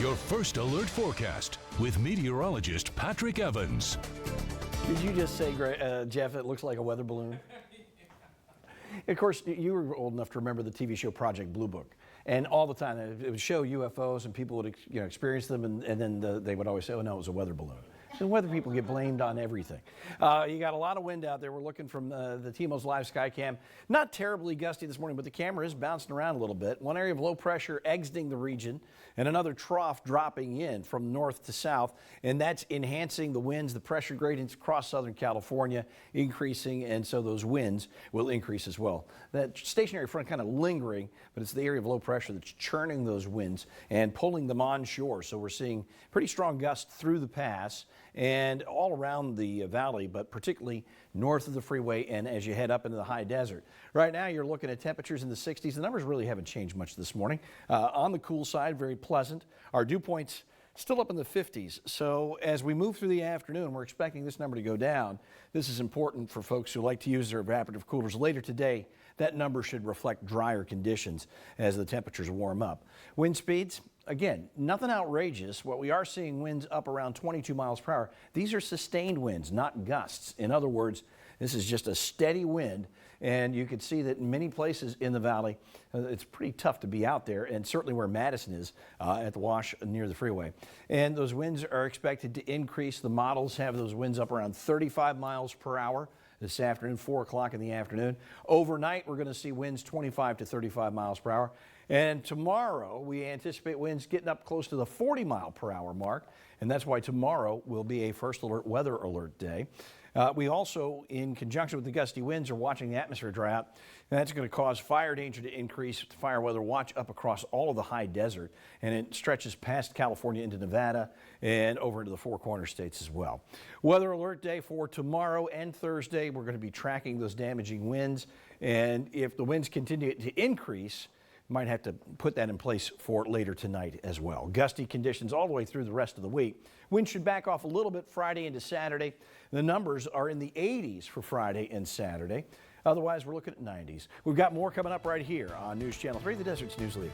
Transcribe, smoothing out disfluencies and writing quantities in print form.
your first alert forecast with meteorologist Patrick Evans. Did you just say, Jeff, it looks like a weather balloon? Of course, you were old enough to remember the TV show Project Blue Book. And all the time, it would show UFOs and people would experience them, and then they would always say, oh, no, it was a weather balloon. And weather people get blamed on everything. You got a lot of wind out there. We're looking from the TMO's live sky cam. Not terribly gusty this morning, but the camera is bouncing around a little bit. One area of low pressure exiting the region and another trough dropping in from north to south. And that's enhancing the winds, the pressure gradients across Southern California increasing. And so those winds will increase as well. That stationary front kind of lingering, but it's the area of low pressure that's churning those winds and pulling them onshore. So we're seeing pretty strong gusts through the pass and all around the valley, but particularly north of the freeway and as you head up into the high desert. Right now you're looking at temperatures in the 60s. The numbers really haven't changed much this morning. On the cool side, very pleasant. Our dew points still up in the 50s. So as we move through the afternoon, we're expecting this number to go down. This is important for folks who like to use their evaporative coolers. Later today, that number should reflect drier conditions as the temperatures warm up. Wind speeds, again, nothing outrageous. What we are seeing winds up around 22 miles per hour. These are sustained winds, not gusts. In other words, this is just a steady wind, and you can see that in many places in the valley, it's pretty tough to be out there, and certainly where Madison is at the wash near the freeway. And those winds are expected to increase. The models have those winds up around 35 miles per hour this afternoon, 4 o'clock in the afternoon. Overnight, we're going to see winds 25 to 35 miles per hour. And tomorrow, we anticipate winds getting up close to the 40 mile per hour mark. And that's why tomorrow will be a first alert weather alert day. We also, in conjunction with the gusty winds, are watching the atmosphere dry out. And that's going to cause fire danger to increase. Fire weather watch up across all of the high desert. And it stretches past California into Nevada and over into the Four Corners states as well. Weather alert day for tomorrow and Thursday. We're going to be tracking those damaging winds. And if the winds continue to increase, might have to put that in place for later tonight as well. Gusty conditions all the way through the rest of the week. Wind should back off a little bit Friday into Saturday. The numbers are in the 80s for Friday and Saturday. Otherwise, we're looking at 90s. We've got more coming up right here on News Channel 3, the Desert's news leader.